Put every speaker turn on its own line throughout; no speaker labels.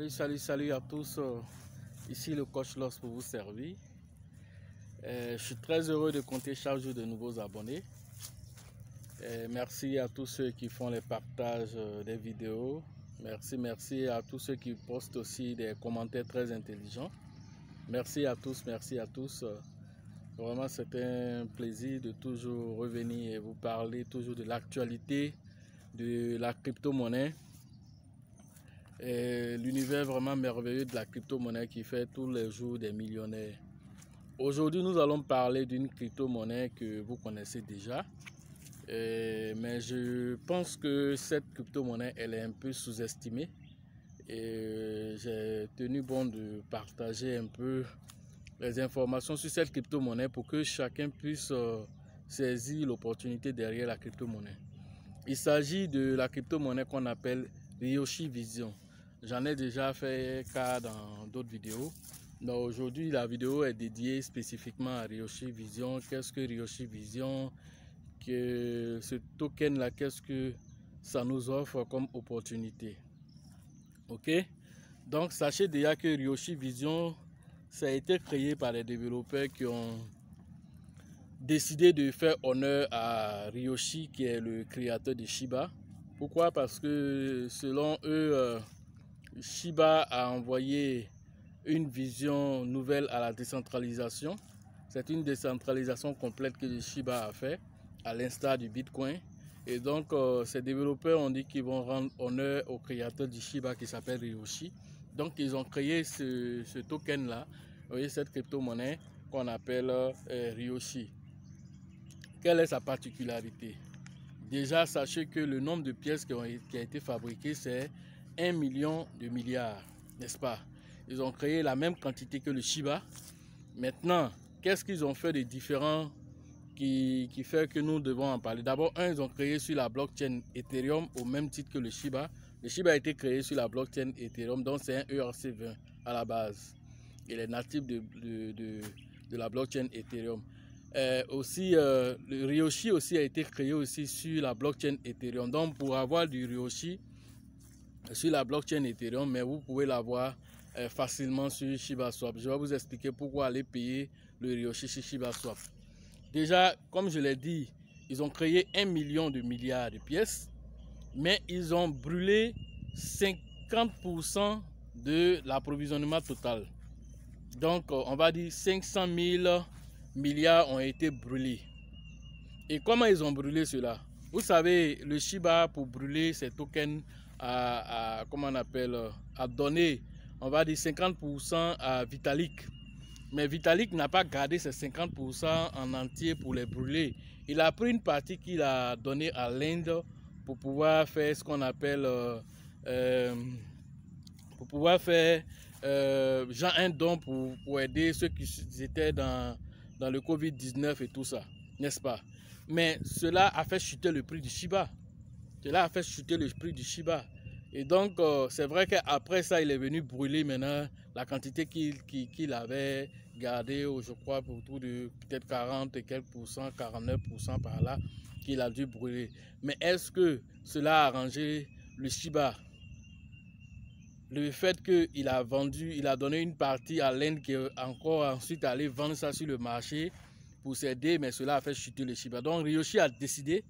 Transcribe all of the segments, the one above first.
Salut à tous. Ici le coach Loss pour vous servir. Je suis très heureux de compter chaque jour de nouveaux abonnés. Merci à tous ceux qui font les partages des vidéos. Merci à tous ceux qui postent aussi des commentaires très intelligents. Merci à tous. Vraiment, c'est un plaisir de toujours revenir et vous parler toujours de l'actualité de la crypto-monnaie. L'univers vraiment merveilleux de la crypto-monnaie qui fait tous les jours des millionnaires. Aujourd'hui, nous allons parler d'une crypto-monnaie que vous connaissez déjà. Mais je pense que cette crypto-monnaie, elle est un peu sous-estimée. Et j'ai tenu bon de partager un peu les informations sur cette crypto-monnaie pour que chacun puisse saisir l'opportunité derrière la crypto-monnaie. Il s'agit de la crypto-monnaie qu'on appelle Ryoshi Vision. J'en ai déjà fait cas dans d'autres vidéos. Donc aujourd'hui, la vidéo est dédiée spécifiquement à Ryoshi Vision. Qu'est-ce que Ryoshi Vision? Que ce token-là, qu'est-ce que ça nous offre comme opportunité? Ok? Donc sachez déjà que Ryoshi Vision, ça a été créé par les développeurs qui ont décidé de faire honneur à Ryoshi, qui est le créateur de Shiba. Pourquoi? Parce que selon eux, Shiba a envoyé une vision nouvelle à la décentralisation. C'est une décentralisation complète que Shiba a fait, à l'instar du Bitcoin. Et donc, ces développeurs ont dit qu'ils vont rendre honneur au créateur du Shiba qui s'appelle Ryoshi. Donc, ils ont créé ce token-là, vous voyez, cette crypto-monnaie qu'on appelle Ryoshi. Quelle est sa particularité? Déjà, sachez que le nombre de pièces qui a été fabriquées, c'est 1 million de milliards, n'est-ce pas? Ils ont créé la même quantité que le Shiba. Maintenant, qu'est-ce qu'ils ont fait de différent qui fait que nous devons en parler? D'abord, ils ont créé sur la blockchain Ethereum au même titre que le Shiba. Le Shiba a été créé sur la blockchain Ethereum, donc c'est un ERC20 à la base. Il est natif de la blockchain Ethereum. Le Ryoshi aussi a été créé aussi sur la blockchain Ethereum. Donc pour avoir du Ryoshi sur la blockchain Ethereum, mais vous pouvez l'avoir facilement sur ShibaSwap. Je vais vous expliquer pourquoi aller payer le Ryoshi sur ShibaSwap. Déjà, comme je l'ai dit, ils ont créé 1 million de milliards de pièces, mais ils ont brûlé 50% de l'approvisionnement total. Donc on va dire 500 000 milliards ont été brûlés. Et comment ils ont brûlé cela? Vous savez, le Shiba, pour brûler ses tokens, comment on appelle, a donné, on va dire 50% à Vitalik. Mais Vitalik n'a pas gardé ces 50% en entier pour les brûler. Il a pris une partie qu'il a donnée à l'Inde pour pouvoir faire ce qu'on appelle, un don pour aider ceux qui étaient dans le Covid-19 et tout ça, n'est-ce pas? Mais cela a fait chuter le prix du Shiba. Et donc, c'est vrai qu'après ça, il est venu brûler maintenant la quantité qu'il avait gardée, je crois, autour de peut-être 40 et quelques pourcents, 49% par là, qu'il a dû brûler. Mais est-ce que cela a arrangé le Shiba? Le fait qu'il a vendu, il a donné une partie à l'Inde qui est encore ensuite allé vendre ça sur le marché pour s'aider, mais cela a fait chuter le Shiba. Donc Ryoshi a décidé,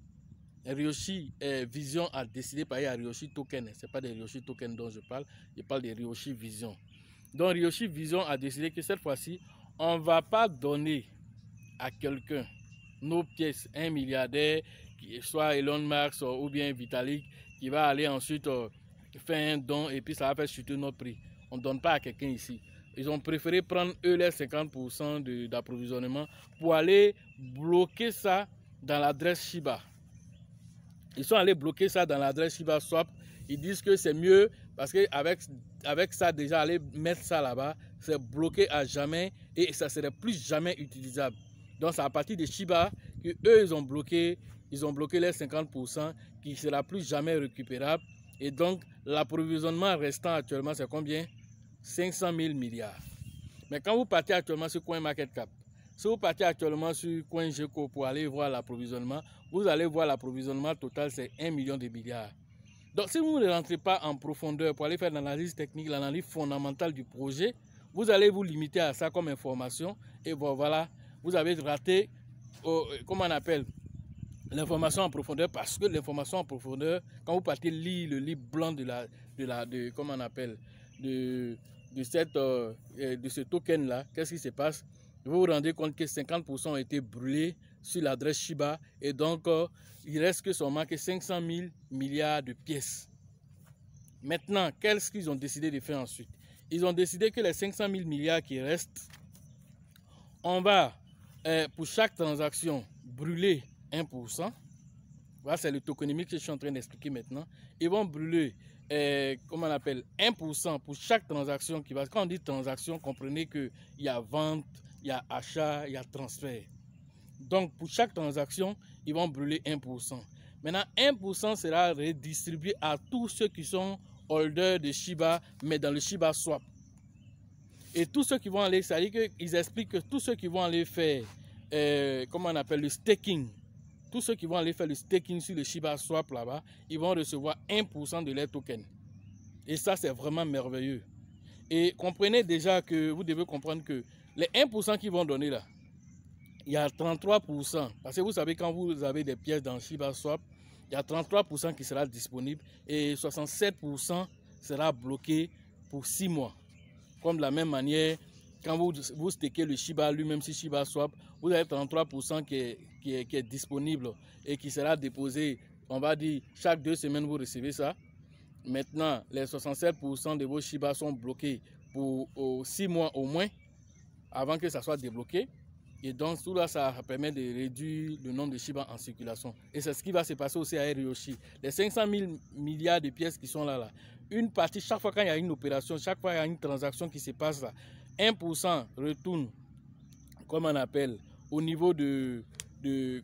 Ryoshi Vision a décidé par à Ryoshi Token. Ce n'est pas des Ryoshi Token dont je parle de Ryoshi Vision. Donc Ryoshi Vision a décidé que cette fois-ci, on ne va pas donner à quelqu'un nos pièces, un milliardaire, soit Elon Musk ou bien Vitalik, qui va aller ensuite faire un don et puis ça va faire chuter notre prix. On ne donne pas à quelqu'un ici. Ils ont préféré prendre eux les 50% d'approvisionnement pour aller bloquer ça dans l'adresse Shiba. Ils sont allés bloquer ça dans l'adresse ShibaSwap. Ils disent que c'est mieux parce qu'avec ça déjà, aller mettre ça là-bas, c'est bloqué à jamais et ça ne serait plus jamais utilisable. Donc c'est à partir de Shiba que eux ils ont bloqué les 50% qui ne sera plus jamais récupérable. Et donc l'approvisionnement restant actuellement c'est combien? 500 000 milliards. Mais quand vous partez actuellement sur CoinMarketCap, si vous partez actuellement sur CoinGecko pour aller voir l'approvisionnement, vous allez voir l'approvisionnement total c'est 1 million de milliards. Donc, si vous ne rentrez pas en profondeur pour aller faire l'analyse technique, l'analyse fondamentale du projet, vous allez vous limiter à ça comme information. Et bon, voilà, vous avez raté, comment on appelle, l'information en profondeur, parce que l'information en profondeur, quand vous partez lire le livre blanc comment on appelle, de ce token-là, qu'est-ce qui se passe? Vous vous rendez compte que 50% ont été brûlés sur l'adresse Shiba et donc il reste que seulement que 500 000 milliards de pièces. Maintenant, qu'est-ce qu'ils ont décidé de faire ensuite? Ils ont décidé que les 500 000 milliards qui restent, on va pour chaque transaction brûler 1%. Voilà, c'est le tokenomique que je suis en train d'expliquer maintenant. Ils vont brûler, comment on appelle, 1% pour chaque transaction qui va. Quand on dit transaction, comprenez qu'il y a vente, il y a achat, il y a transfert. Donc, pour chaque transaction, ils vont brûler 1%. Maintenant, 1% sera redistribué à tous ceux qui sont holders de Shiba, mais dans le Shiba Swap. Et tous ceux qui vont aller, c'est-à-dire qu'ils expliquent que tous ceux qui vont aller faire, comment on appelle, le staking, tous ceux qui vont aller faire le staking sur le Shiba Swap là-bas, ils vont recevoir 1% de leurs tokens. Et ça, c'est vraiment merveilleux. Et comprenez déjà que vous devez comprendre que les 1% qu'ils vont donner là, il y a 33%. Parce que vous savez, quand vous avez des pièces dans Shiba Swap, il y a 33% qui sera disponible et 67% sera bloqué pour 6 mois. Comme de la même manière, quand vous stakez le Shiba lui-même sur Shiba Swap, vous avez 33% qui est disponible et qui sera déposé, on va dire, chaque 2 semaines, vous recevez ça. Maintenant, les 67% de vos Shiba sont bloqués pour 6 mois au moins, avant que ça soit débloqué. Et donc, tout là, ça permet de réduire le nombre de Shiba en circulation. Et c'est ce qui va se passer aussi à Ryoshi. Les 500 000 milliards de pièces qui sont là, une partie, chaque fois qu'il y a une opération, chaque fois qu'il y a une transaction qui se passe là, 1% retourne, comme on appelle, au niveau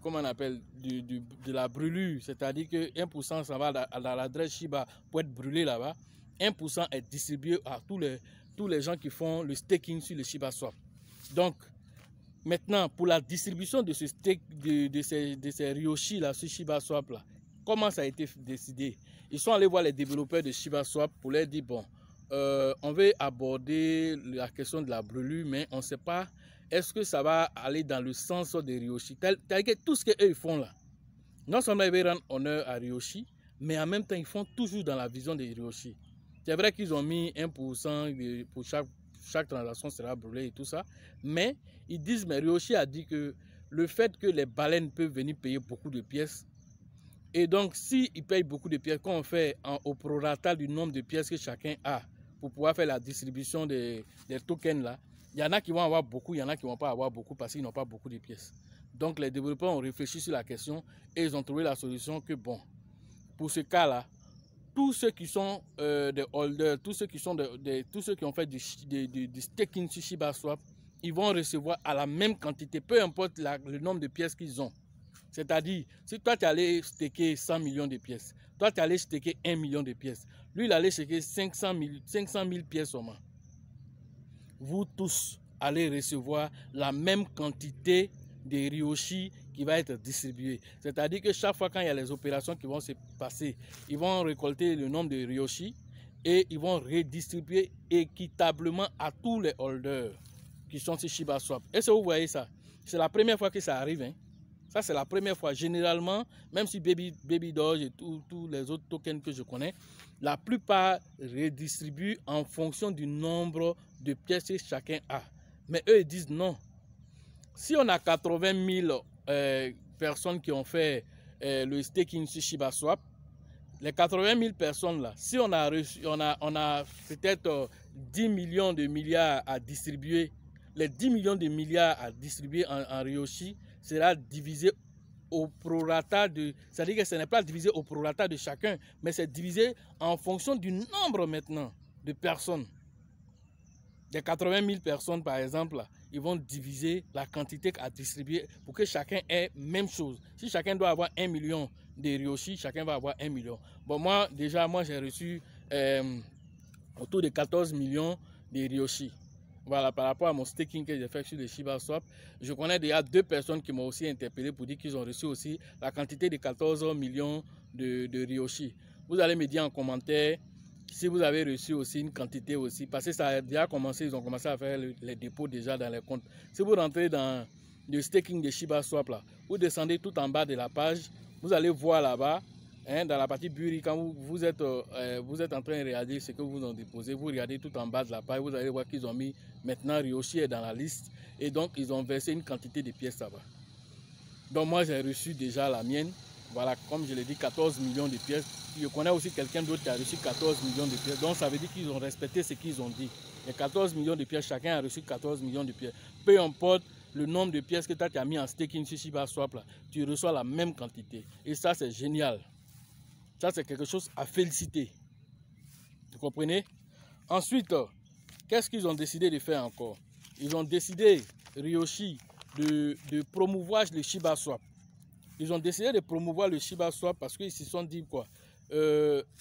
comment on appelle, de la brûlure. C'est-à-dire que 1% ça va à l'adresse Shiba pour être brûlé là-bas. 1% est distribué à tous les gens qui font le staking sur le Shiba Swap. Donc, maintenant, pour la distribution de ce stake, de ces Ryoshi là, sur Shiba Swap là, comment ça a été décidé? Ils sont allés voir les développeurs de Shiba Swap pour leur dire, bon, on veut aborder la question de la brûlure, mais on ne sait pas, est-ce que ça va aller dans le sens des Ryoshi? C'est-à-dire que tout ce qu'eux font là, non seulement ils veulent rendre honneur à Ryoshi, mais en même temps, ils font toujours dans la vision des Ryoshi. C'est vrai qu'ils ont mis 1% pour chaque transaction sera brûlée et tout ça, mais ils disent, mais Ryoshi a dit que le fait que les baleines peuvent venir payer beaucoup de pièces, et donc s'ils payent beaucoup de pièces, quand on fait au prorata du nombre de pièces que chacun a pour pouvoir faire la distribution des tokens là, il y en a qui vont avoir beaucoup, il y en a qui ne vont pas avoir beaucoup parce qu'ils n'ont pas beaucoup de pièces. Donc les développeurs ont réfléchi sur la question et ils ont trouvé la solution que bon, pour ce cas là, tous ceux qui sont des holders, tous ceux qui ont fait du staking sur Shiba Swap, ils vont recevoir à la même quantité, peu importe le nombre de pièces qu'ils ont. C'est-à-dire, si toi tu allais staker 100 millions de pièces, toi tu allais staker 1 million de pièces, lui il allait staker 500 000 pièces seulement. Vous tous allez recevoir la même quantité de Ryoshi qui va être distribué. C'est-à-dire que chaque fois quand il y a les opérations qui vont se passer, ils vont récolter le nombre de Ryoshi et ils vont redistribuer équitablement à tous les holders qui sont sur Shiba Swap. Est-ce que vous voyez ça? C'est la première fois que ça arrive. Hein? Ça, c'est la première fois. Généralement, même si Baby Doge et tous les autres tokens que je connais, la plupart redistribuent en fonction du nombre de pièces que chacun a. Mais eux, ils disent non. Si on a 80 000 personnes qui ont fait le staking sur Shiba Swap, les 80 000 personnes là, si on a peut-être 10 millions de milliards à distribuer, les 10 millions de milliards à distribuer en Ryoshi sera divisé au prorata de, c'est-à-dire que ce n'est pas divisé au prorata de chacun, mais c'est divisé en fonction du nombre maintenant de personnes. Les 80 000 personnes par exemple, là, ils vont diviser la quantité à distribuer pour que chacun ait même chose. Si chacun doit avoir 1 million de Ryoshi, chacun va avoir 1 million. Bon, moi, déjà, j'ai reçu autour de 14 millions de Ryoshi. Voilà, par rapport à mon staking que j'ai fait sur le Shiba Swap, je connais déjà 2 personnes qui m'ont aussi interpellé pour dire qu'ils ont reçu aussi la quantité de 14 millions de Ryoshi. Vous allez me dire en commentaire si vous avez reçu aussi une quantité aussi. Parce que ça a déjà commencé, ils ont commencé à faire les dépôts déjà dans les comptes. Si vous rentrez dans le staking de Shiba Swap, là, vous descendez tout en bas de la page, vous allez voir là-bas, hein, dans la partie Buri, quand vous êtes en train de regarder ce que vous ont déposé, vous regardez tout en bas de la page, vous allez voir qu'ils ont mis maintenant Ryoshi est dans la liste et donc ils ont versé une quantité de pièces là-bas. Donc moi j'ai reçu déjà la mienne, voilà, comme je l'ai dit, 14 millions de pièces. Je connais aussi quelqu'un d'autre qui a reçu 14 millions de pièces, donc ça veut dire qu'ils ont respecté ce qu'ils ont dit. Les 14 millions de pièces, chacun a reçu 14 millions de pièces. Peu importe le nombre de pièces que tu as mis en staking sur Shiba Swap, là, tu reçois la même quantité. Et ça c'est génial. Ça, c'est quelque chose à féliciter. Vous comprenez? Ensuite, qu'est-ce qu'ils ont décidé de faire encore? Ils ont décidé, Ryoshi, de promouvoir le Shiba Swap. Ils ont décidé de promouvoir le Shiba Swap parce qu'ils se sont dit quoi?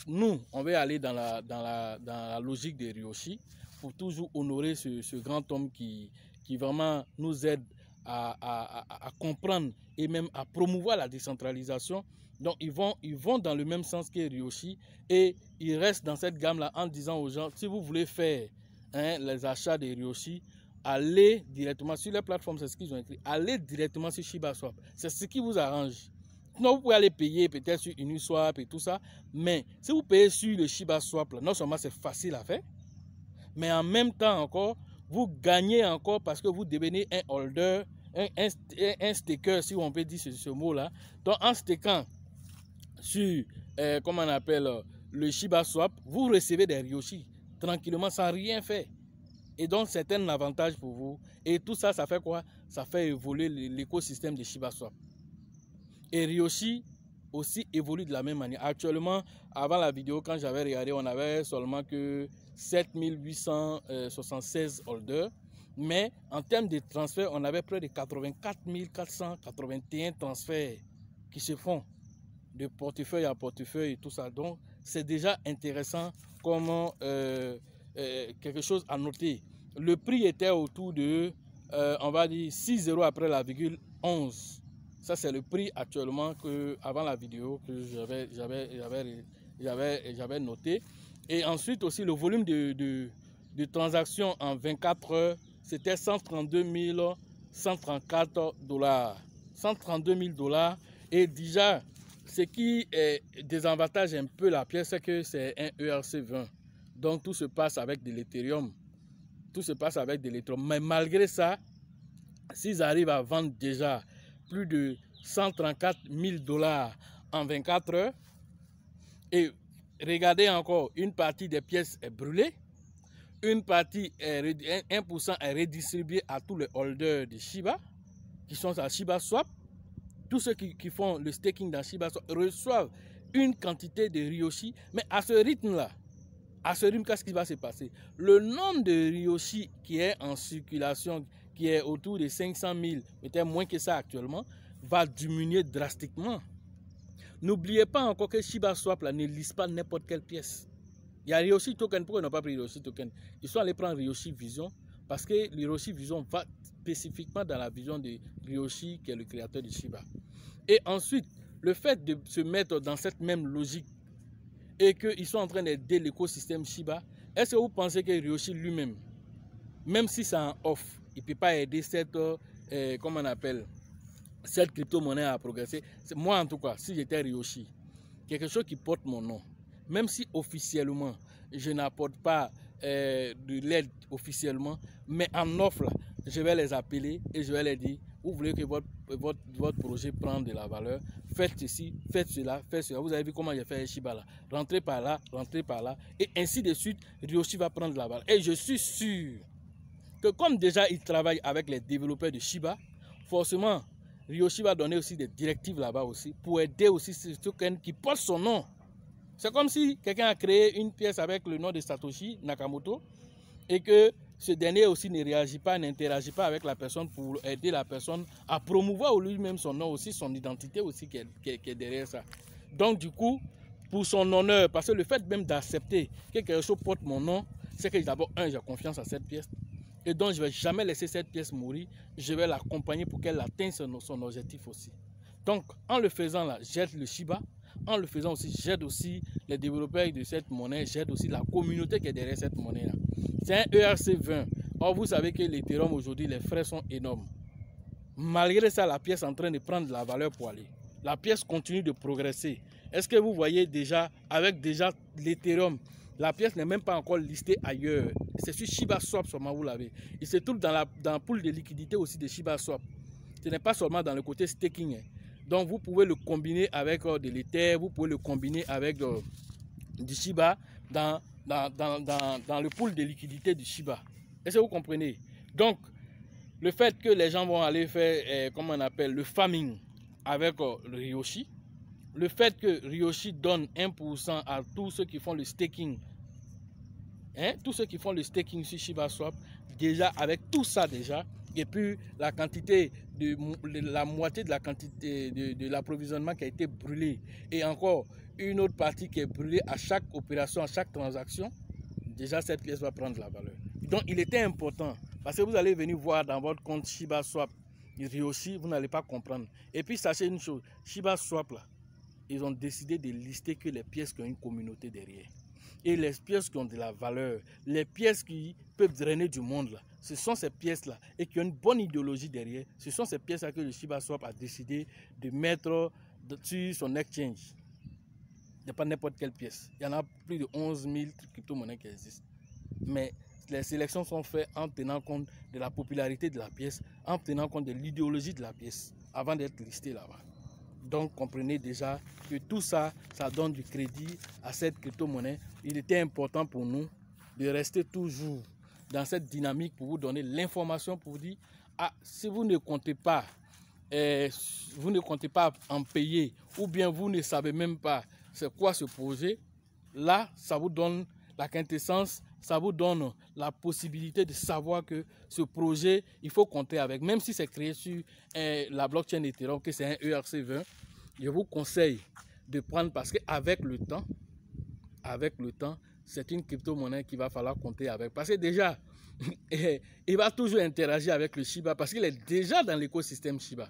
Nous, on va aller dans la logique de Ryoshi pour toujours honorer ce grand homme qui vraiment nous aide à comprendre et même à promouvoir la décentralisation. Donc ils vont dans le même sens que Ryoshi et ils restent dans cette gamme-là en disant aux gens, si vous voulez faire les achats de Ryoshi, allez directement sur les plateformes, c'est ce qu'ils ont écrit, allez directement sur Shiba Swap. C'est ce qui vous arrange. Sinon, vous pouvez aller payer peut-être sur Uniswap et tout ça, mais si vous payez sur le Shiba Swap, là, non seulement c'est facile à faire, mais en même temps encore, vous gagnez encore parce que vous devenez un holder, un staker, si on peut dire ce mot-là. Donc en stakant sur, comment on appelle, le Shiba Swap, vous recevez des Ryoshi tranquillement sans rien faire. Et donc c'est un avantage pour vous. Et tout ça, ça fait quoi? Ça fait évoluer l'écosystème de Shiba Swap. Et Ryoshi aussi évolue de la même manière. Actuellement, avant la vidéo, quand j'avais regardé, on avait seulement que 7876 holders. Mais en termes de transferts, on avait près de 84 481 transferts qui se font de portefeuille à portefeuille et tout ça. Donc, c'est déjà intéressant comme quelque chose à noter. Le prix était autour de, on va dire, 6 € après la virgule 11. Ça, c'est le prix actuellement avant la vidéo que j'avais noté. Et ensuite aussi, le volume de transactions en 24 heures, c'était 132 134 $. 132 000 $. Et déjà, ce qui désavantage un peu la pièce, c'est que c'est un ERC20. Donc, tout se passe avec de l'Ethereum. Tout se passe avec de l'Ethereum. Mais malgré ça, s'ils arrivent à vendre déjà plus de 134 000 $ en 24 heures, et regardez encore, une partie des pièces est brûlée, une partie, 1% est redistribué à tous les holders de Shiba, qui sont à Shiba Swap. Tous ceux qui font le staking dans Shiba Swap reçoivent une quantité de Ryoshi, mais à ce rythme-là, qu'est-ce qui va se passer? Le nombre de Ryoshi qui est en circulation, qui est autour de 500 000, peut-être moins que ça actuellement, va diminuer drastiquement. N'oubliez pas encore que Shiba Swap là, ne liste pas n'importe quelle pièce. Il y a Ryoshi Token. Pourquoi ils n'ont pas pris Ryoshi Token? Ils sont allés prendre Ryoshi Vision parce que Ryoshi Vision va spécifiquement dans la vision de Ryoshi qui est le créateur de Shiba. Et ensuite, le fait de se mettre dans cette même logique et qu'ils sont en train d'aider l'écosystème Shiba, est-ce que vous pensez que Ryoshi lui-même, même si c'est en off, il ne peut pas aider cette, comment on appelle, cette crypto-monnaie à progresser? Moi en tout cas, si j'étais Ryoshi, quelque chose qui porte mon nom, même si officiellement je n'apporte pas de l'aide officiellement, mais en offre, je vais les appeler et je vais les dire, vous voulez que votre projet prenne de la valeur, faites ceci, faites cela, faites cela. Vous avez vu comment j'ai fait Shiba là, rentrez par là, et ainsi de suite, Ryoshi va prendre de la valeur. Et je suis sûr que comme déjà il travaille avec les développeurs de Shiba, forcément Ryoshi va donner aussi des directives là-bas aussi pour aider aussi ce token qui porte son nom. C'est comme si quelqu'un a créé une pièce avec le nom de Satoshi Nakamoto et que ce dernier aussi ne réagit pas, n'interagit pas avec la personne pour aider la personne à promouvoir lui-même son nom aussi, son identité aussi qui est derrière ça. Donc du coup, pour son honneur, parce que le fait même d'accepter que quelque chose porte mon nom, c'est que d'abord, j'ai confiance à cette pièce. Et donc, je ne vais jamais laisser cette pièce mourir. Je vais l'accompagner pour qu'elle atteigne son objectif aussi. Donc, en le faisant là, j'aide le Shiba. en le faisant aussi, j'aide aussi les développeurs de cette monnaie, j'aide aussi la communauté qui est derrière cette monnaie-là. C'est un ERC20. Or, vous savez que l'Ethereum aujourd'hui, les frais sont énormes. Malgré ça, la pièce est en train de prendre de la valeur pour aller. La pièce continue de progresser. Est-ce que vous voyez déjà, avec déjà l'Ethereum, la pièce n'est même pas encore listée ailleurs. C'est sur Shiba Swap seulement, vous l'avez. Il se trouve dans la pool de liquidité aussi de Shiba Swap. Ce n'est pas seulement dans le côté staking. Donc, vous pouvez le combiner avec de l'Ether, vous pouvez le combiner avec du Shiba dans le pool de liquidité du Shiba. Est-ce que vous comprenez? Donc, le fait que les gens vont aller faire, comment on appelle, le farming avec le Ryoshi, le fait que Ryoshi donne 1% à tous ceux qui font le staking, tous ceux qui font le staking sur Shiba Swap, déjà avec tout ça déjà, et puis la quantité la moitié de la quantité de l'approvisionnement qui a été brûlé, et encore une autre partie qui est brûlée à chaque opération, à chaque transaction, déjà cette pièce va prendre la valeur. Donc il était important, parce que vous allez venir voir dans votre compte Shiba Swap Ryoshi, vous n'allez pas comprendre. Et puis sachez une chose, Shiba Swap là, ils ont décidé de lister que les pièces qui ont une communauté derrière. Et les pièces qui ont de la valeur, les pièces qui peuvent drainer du monde là, ce sont ces pièces-là et qui ont une bonne idéologie derrière. Ce sont ces pièces-là que le Shiba Swap a décidé de mettre sur son exchange. Il n'y a pas n'importe quelle pièce. Il y en a plus de 11 000 crypto-monnaies qui existent. Mais les sélections sont faites en tenant compte de la popularité de la pièce, en tenant compte de l'idéologie de la pièce, avant d'être listée là-bas. Donc, comprenez déjà que tout ça, ça donne du crédit à cette crypto-monnaie. Il était important pour nous de rester toujours dans cette dynamique pour vous donner l'information, pour vous dire, si vous ne comptez pas, en payer, ou bien vous ne savez même pas c'est quoi ce projet, là, ça vous donne la quintessence, ça vous donne la possibilité de savoir que ce projet, il faut compter avec. Même si c'est créé sur la blockchain Ethereum, que c'est un ERC20, je vous conseille de prendre parce qu'avec le temps, c'est une crypto-monnaie qu'il va falloir compter avec. Parce que déjà, il va toujours interagir avec le Shiba parce qu'il est déjà dans l'écosystème Shiba.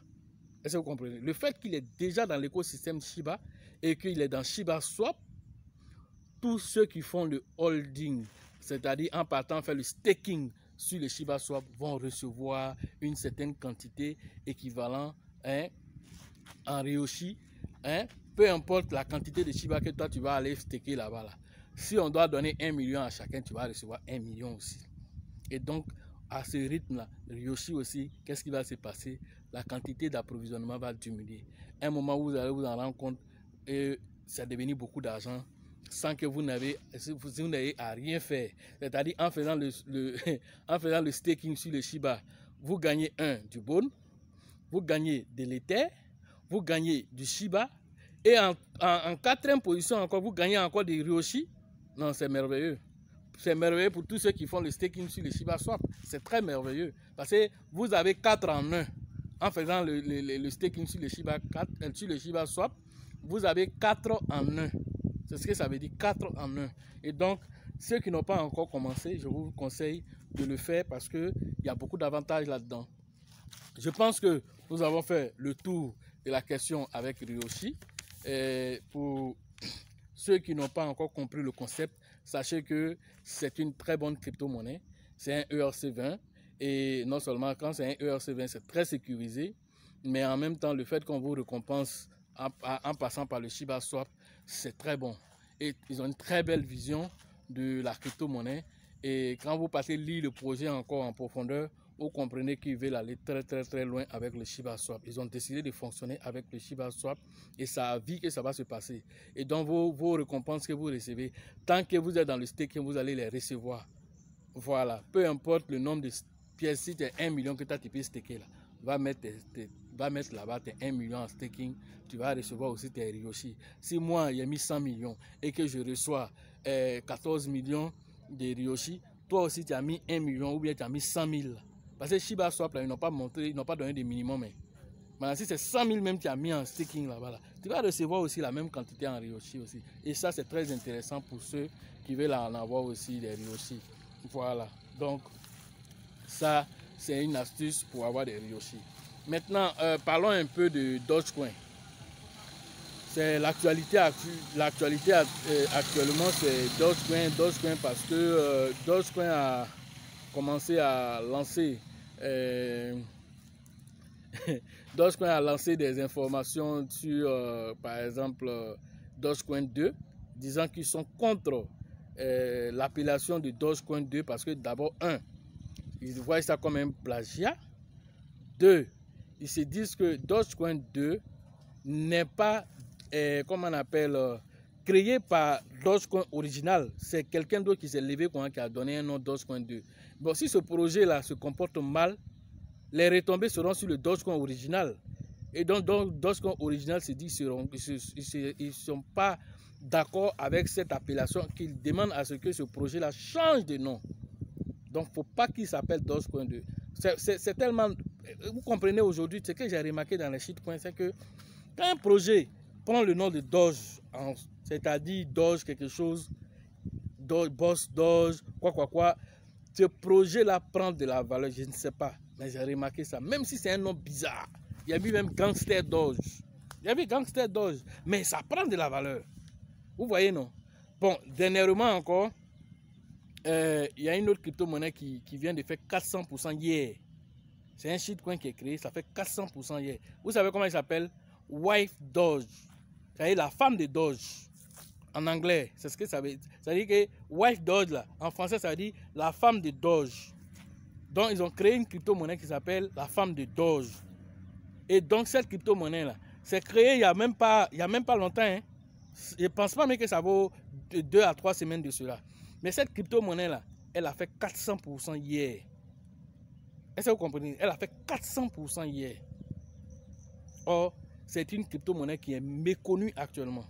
Est-ce que vous comprenez? Le fait qu'il est déjà dans l'écosystème Shiba et qu'il est dans Shiba Swap, tous ceux qui font le holding, c'est-à-dire en partant faire le staking sur le Shiba Swap, vont recevoir une certaine quantité équivalente en Ryoshi. Peu importe la quantité de Shiba que toi tu vas aller staker là-bas. Là. Si on doit donner 1 million à chacun, tu vas recevoir 1 million aussi. Et donc, à ce rythme-là, Ryoshi aussi, qu'est-ce qui va se passer? La quantité d'approvisionnement va diminuer. À un moment où vous allez vous en rendre compte et ça devient beaucoup d'argent sans que vous n'ayez à rien faire. C'est-à-dire en faisant le staking sur le Shiba, vous gagnez du Bone, vous gagnez de l'Ether, vous gagnez du Shiba et en quatrième position encore, vous gagnez encore des Ryoshi. Non, c'est merveilleux. C'est merveilleux pour tous ceux qui font le staking sur le Shiba Swap. C'est très merveilleux parce que vous avez 4 en 1 en faisant le staking sur le Shiba Swap. Vous avez 4 en 1. C'est ce que ça veut dire, 4 en 1. Et donc, ceux qui n'ont pas encore commencé, je vous conseille de le faire parce qu'il y a beaucoup d'avantages là-dedans. Je pense que nous avons fait le tour de la question avec Ryoshi. Et pour ceux qui n'ont pas encore compris le concept, sachez que c'est une très bonne crypto-monnaie. C'est un ERC20. Et non seulement quand c'est un ERC20, c'est très sécurisé, mais en même temps, le fait qu'on vous récompense en passant par le Shiba Swap, c'est très bon. Et ils ont une très belle vision de la crypto-monnaie. Et quand vous passez lire le projet encore en profondeur, vous comprenez qu'ils veulent aller très très très loin avec le Shiba Swap. Ils ont décidé de fonctionner avec le Shiba Swap et ça a vu que ça va se passer. Et donc vos récompenses que vous recevez, tant que vous êtes dans le staking, vous allez les recevoir. Voilà, peu importe le nombre de pièces, si tu as 1 million que tu as typé staker là, va mettre là-bas tes 1 million en staking, tu vas recevoir aussi tes Ryoshi. Si moi j'ai mis 100 millions et que je reçois 14 millions de Ryoshi, toi aussi tu as mis 1 million ou bien tu as mis 100 000. Parce que Shiba Swap, là, ils n'ont pas montré, ils n'ont pas donné de minimum. Mais maintenant, si c'est 100 000 même que tu as mis en staking là-bas, là, tu vas recevoir aussi la même quantité en Ryoshi aussi. Et ça, c'est très intéressant pour ceux qui veulent en avoir aussi des Ryoshi. Voilà. Donc, ça, c'est une astuce pour avoir des Ryoshi. Maintenant, parlons un peu de Dogecoin. c'est l'actualité actuellement, c'est Dogecoin parce que Dogecoin a commencé à lancer Dogecoin a lancé des informations sur, par exemple, Dogecoin 2, disant qu'ils sont contre l'appellation de Dogecoin 2 parce que d'abord, ils voient ça comme un plagiat. 2, ils se disent que Dogecoin 2 n'est pas, comment on appelle, créé par Dogecoin original. C'est quelqu'un d'autre qui s'est levé qui a donné un nom Dogecoin 2. Bon, si ce projet-là se comporte mal, les retombées seront sur le Dogecoin original. Et donc Dogecoin original se dit qu'ils ne sont pas d'accord avec cette appellation, qu'ils demandent à ce que ce projet-là change de nom. Donc, il ne faut pas qu'il s'appelle Dogecoin 2. C'est tellement... Vous comprenez aujourd'hui, ce que j'ai remarqué dans les shitcoins, c'est que quand un projet prend le nom de Doge, c'est-à-dire Doge quelque chose, Doge, Boss Doge, quoi, ce projet-là prend de la valeur, je ne sais pas. Mais j'ai remarqué ça, même si c'est un nom bizarre. Il y a eu même Gangster Doge. Il y a eu Gangster Doge, mais ça prend de la valeur. Vous voyez, non? Bon, dernièrement encore, il y a une autre crypto-monnaie qui vient de faire 400% hier. C'est un shitcoin qui est créé, ça fait 400% hier. Vous savez comment il s'appelle? Wife Doge. C'est-à-dire la femme de Doge. En anglais, c'est ce que ça veut dire. Ça veut dire que Wife Doge, là, en français, ça veut dire la femme de Doge. Donc, ils ont créé une crypto-monnaie qui s'appelle la femme de Doge. Et donc, cette crypto-monnaie-là, c'est créé il n'y a même pas longtemps. Hein. Je ne pense pas même que ça vaut 2 à 3 semaines de cela. Mais cette crypto-monnaie-là, elle a fait 400% hier. Est-ce que vous comprenez? Elle a fait 400% hier. Or, c'est une crypto-monnaie qui est méconnue actuellement.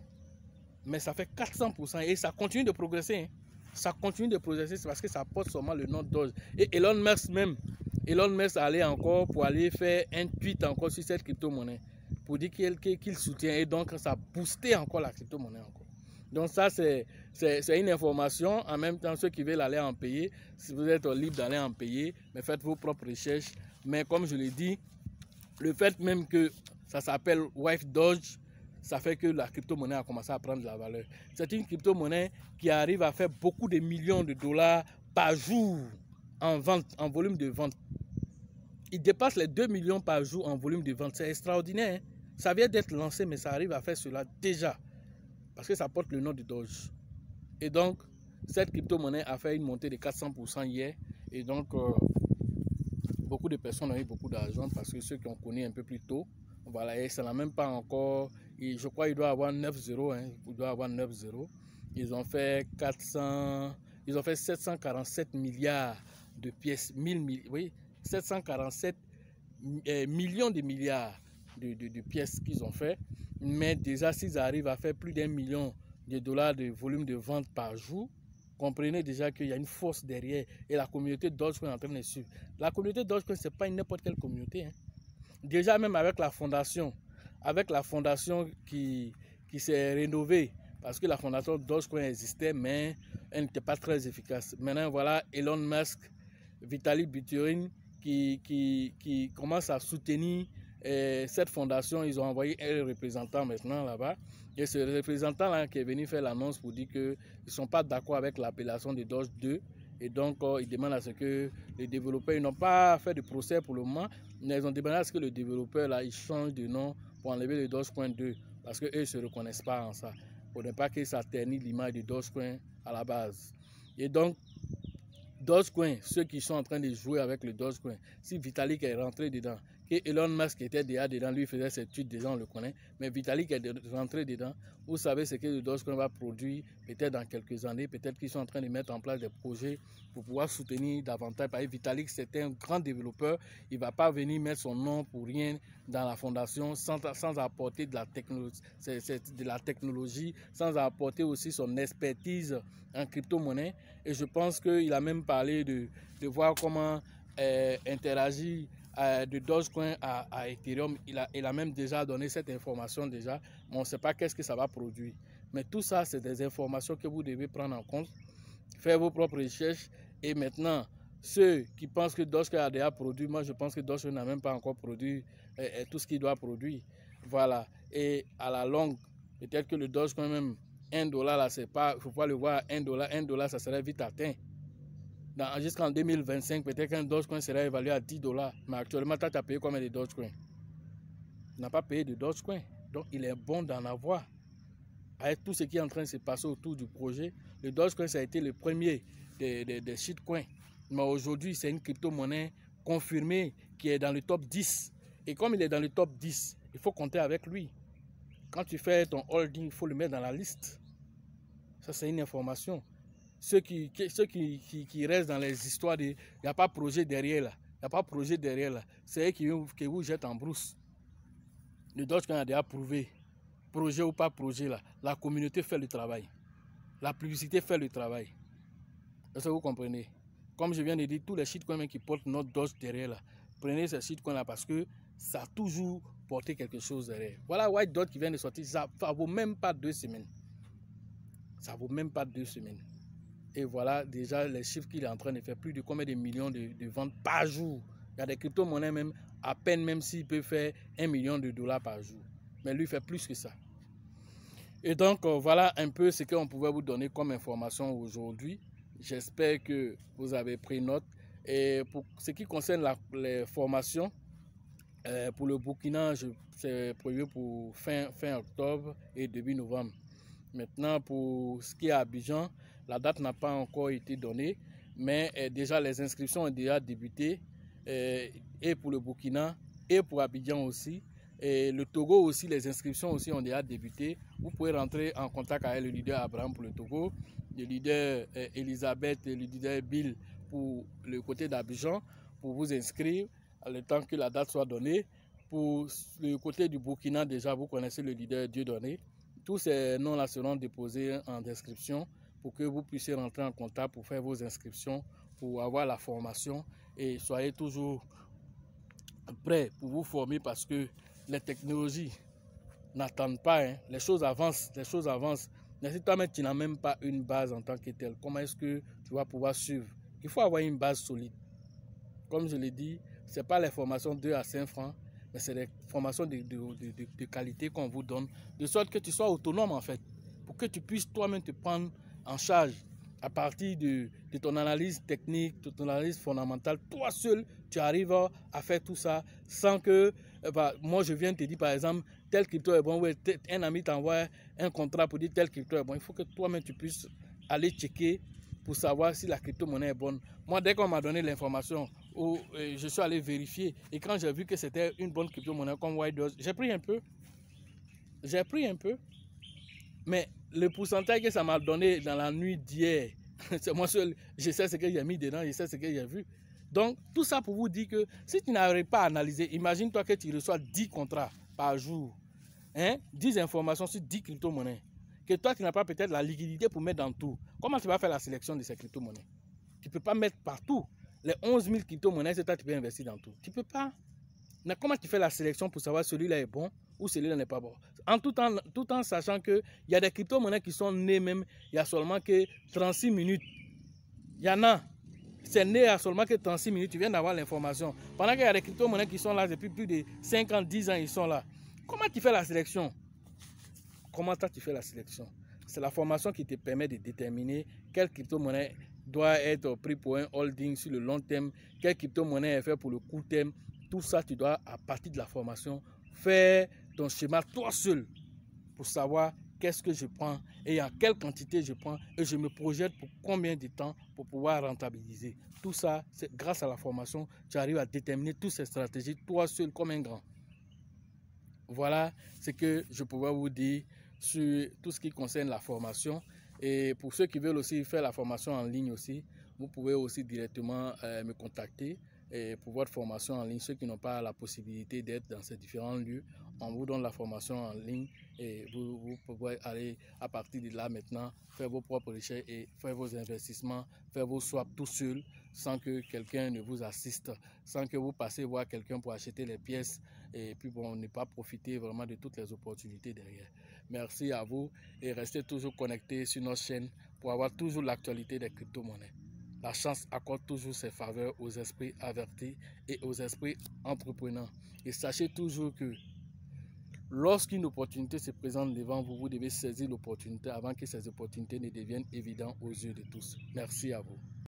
Mais ça fait 400% et ça continue de progresser. Hein. Ça continue de progresser, c'est parce que ça porte seulement le nom Doge. Et Elon Musk allait encore pour aller faire un tweet encore sur cette crypto-monnaie pour dire qu'il soutient et donc ça a boosté encore la crypto-monnaie encore. Donc ça c'est une information. En même temps, ceux qui veulent aller en payer, si vous êtes libre d'aller en payer, mais faites vos propres recherches. Mais comme je l'ai dit, le fait même que ça s'appelle Wife Doge, ça fait que la crypto-monnaie a commencé à prendre de la valeur. C'est une crypto-monnaie qui arrive à faire beaucoup de millions de dollars par jour en vente, en volume de vente. Il dépasse les 2 millions par jour en volume de vente. C'est extraordinaire. Hein? Ça vient d'être lancé, mais ça arrive à faire cela déjà. Parce que ça porte le nom de Doge. Et donc, cette crypto-monnaie a fait une montée de 400% hier. Et donc, beaucoup de personnes ont eu beaucoup d'argent parce que ceux qui ont connu un peu plus tôt, voilà, et ça n'a même pas encore, je crois qu'il doit avoir 9-0, hein, il doit avoir 9-0. Ils ont fait 747 milliards de pièces, 747 millions de milliards de pièces qu'ils ont fait. Mais déjà, s'ils arrivent à faire plus d'1 million de dollars de volume de vente par jour, comprenez déjà qu'il y a une force derrière et la communauté Dogecoin est en train de suivre. La communauté Dogecoin, ce n'est pas n'importe quelle communauté. Hein. Déjà même avec la fondation qui s'est rénovée, parce que la fondation Dogecoin existait, mais elle n'était pas très efficace. Maintenant, voilà Elon Musk, Vitalik Buterin qui commence à soutenir cette fondation. Ils ont envoyé un représentant maintenant là-bas. Et ce représentant-là qui est venu faire l'annonce pour dire qu'ils ne sont pas d'accord avec l'appellation de Doge 2. Et donc, ils demandent à ce que les développeurs, ils n'ont pas fait de procès pour le moment, mais ils ont demandé à ce que le développeur, là, il change de nom pour enlever le Dogecoin 2. Parce qu'eux ne se reconnaissent pas en ça. Pour ne pas que ça ternisse l'image de Dogecoin à la base. Et donc, Dogecoin, ceux qui sont en train de jouer avec le Dogecoin, si Vitalik est rentré dedans, que Elon Musk était déjà dedans, lui faisait ses tweets, déjà on le connaît, mais Vitalik est rentré dedans, vous savez ce que le Dogecoin va produire peut-être dans quelques années, peut-être qu'ils sont en train de mettre en place des projets pour pouvoir soutenir davantage. Parce que Vitalik, c'est un grand développeur, il ne va pas venir mettre son nom pour rien dans la fondation sans apporter de la technologie, sans apporter aussi son expertise en crypto-monnaie. Et je pense qu'il a même parlé de voir comment interagir de Dogecoin à Ethereum. Il a même déjà donné cette information déjà, mais on ne sait pas qu'est-ce que ça va produire. Mais tout ça, c'est des informations que vous devez prendre en compte, faire vos propres recherches. Et maintenant, ceux qui pensent que Dogecoin a déjà produit, moi je pense que Dogecoin n'a même pas encore produit tout ce qu'il doit produire. Voilà. Et à la longue, Peut-être que le Dogecoin même, $1 là, c'est pas, il ne faut pas le voir à $1. $1, ça serait vite atteint. Jusqu'en 2025, peut-être qu'un Dogecoin serait évalué à $10. Mais actuellement, tu as payé combien de Dogecoin? Tu n'as pas payé de Dogecoin. Donc, il est bon d'en avoir. Avec tout ce qui est en train de se passer autour du projet, le Dogecoin, ça a été le premier des shitcoins. Mais aujourd'hui, c'est une crypto-monnaie confirmée qui est dans le top 10. Et comme il est dans le top 10, il faut compter avec lui. Quand tu fais ton holding, il faut le mettre dans la liste. Ça, c'est une information. Ceux qui restent dans les histoires de... Il n'y a pas de projet derrière là. Il n'y a pas de projet derrière là. C'est eux qui vous jettent en brousse. Le Dogecoin a déjà prouvé. Projet ou pas projet là. La communauté fait le travail. La publicité fait le travail. Est-ce que vous comprenez? Comme je viens de dire, tous les shitcoins qui portent notre Doge derrière là. Prenez ces shitcoins là parce que ça a toujours porté quelque chose derrière. Voilà White Dot qui vient de sortir. Ça ne vaut même pas 2 semaines. Ça vaut même pas 2 semaines. Et voilà déjà les chiffres qu'il est en train de faire. Plus de combien de millions de ventes par jour. Il y a des crypto-monnaies même, à peine même s'il peut faire $1 million par jour. Mais lui, il fait plus que ça. Et donc, voilà un peu ce qu'on pouvait vous donner comme information aujourd'hui. J'espère que vous avez pris note. Et pour ce qui concerne les formations, pour le Burkina, c'est prévu pour fin octobre et début novembre. Maintenant, pour ce qui est à Abidjan, la date n'a pas encore été donnée, mais déjà les inscriptions ont déjà débuté, et pour le Burkina, et pour Abidjan aussi. Et le Togo aussi, les inscriptions aussi ont déjà débuté. Vous pouvez rentrer en contact avec le leader Abraham pour le Togo, le leader Elisabeth et le leader Bill pour le côté d'Abidjan, pour vous inscrire le temps que la date soit donnée. Pour le côté du Burkina, déjà, vous connaissez le leader Dieudonné. Tous ces noms-là seront déposés en description pour que vous puissiez rentrer en contact pour faire vos inscriptions, pour avoir la formation. Et soyez toujours prêts pour vous former parce que les technologies n'attendent pas. Hein. Les choses avancent, les choses avancent. Mais si toi-même, tu n'as même pas une base en tant que telle, comment est-ce que tu vas pouvoir suivre? Il faut avoir une base solide. Comme je l'ai dit, ce n'est pas les formations 2 à 5 francs, mais c'est des formations de qualité qu'on vous donne, de sorte que tu sois autonome en fait, pour que tu puisses toi-même te prendre en charge à partir de ton analyse technique, de ton analyse fondamentale. Toi seul, tu arrives à faire tout ça sans que, moi je viens te dire par exemple, tel crypto est bon, ou un ami t'envoie un contrat pour dire tel crypto est bon. Il faut que toi-même tu puisses aller checker pour savoir si la crypto-monnaie est bonne. Moi, dès qu'on m'a donné l'information, je suis allé vérifier. Et quand j'ai vu que c'était une bonne crypto-monnaie comme White Dot, j'ai pris un peu. J'ai pris un peu. Mais le pourcentage que ça m'a donné dans la nuit d'hier, c'est moi seul. Je sais ce que j'ai mis dedans, je sais ce que j'ai vu. Donc, tout ça pour vous dire que si tu n'arrives pas à analyser, imagine-toi que tu reçois 10 contrats par jour. Hein? 10 informations sur 10 crypto-monnaies. Que toi, tu n'as pas peut-être la liquidité pour mettre dans tout. Comment tu vas faire la sélection de ces crypto-monnaies? Tu ne peux pas mettre partout. Les 11 000 crypto-monnaies, c'est toi qui peux investir dans tout. Tu ne peux pas. Mais comment tu fais la sélection pour savoir celui-là est bon ou celui-là n'est pas bon? Tout en sachant qu'il y a des crypto-monnaies qui sont nées même, il y a seulement que 36 minutes. Il y en a. C'est né à seulement que 36 minutes. Tu viens d'avoir l'information. Pendant qu'il y a des crypto-monnaies qui sont là depuis plus de 5 ans, 10 ans, ils sont là. Comment tu fais la sélection? Comment tu fais la sélection? C'est la formation qui te permet de déterminer quelle crypto-monnaie doit être pris pour un holding sur le long terme, quelle crypto-monnaie est faite pour le court terme. Tout ça, tu dois, à partir de la formation, faire ton schéma toi seul pour savoir qu'est-ce que je prends et en quelle quantité je prends et je me projette pour combien de temps pour pouvoir rentabiliser. Tout ça, c'est grâce à la formation, tu arrives à déterminer toutes ces stratégies toi seul comme un grand. Voilà ce que je pouvais vous dire sur tout ce qui concerne la formation. Et pour ceux qui veulent aussi faire la formation en ligne aussi, vous pouvez aussi directement me contacter pour votre formation en ligne. Ceux qui n'ont pas la possibilité d'être dans ces différents lieux, on vous donne la formation en ligne et vous pouvez aller à partir de là maintenant faire vos propres recherches et faire vos investissements, faire vos swaps tout seul sans que quelqu'un ne vous assiste, sans que vous passez voir quelqu'un pour acheter les pièces et puis bon, ne pas profiter vraiment de toutes les opportunités derrière. Merci à vous et restez toujours connectés sur notre chaîne pour avoir toujours l'actualité des crypto-monnaies. La chance accorde toujours ses faveurs aux esprits avertis et aux esprits entrepreneurs. Et sachez toujours que lorsqu'une opportunité se présente devant vous, vous devez saisir l'opportunité avant que ces opportunités ne deviennent évidentes aux yeux de tous. Merci à vous.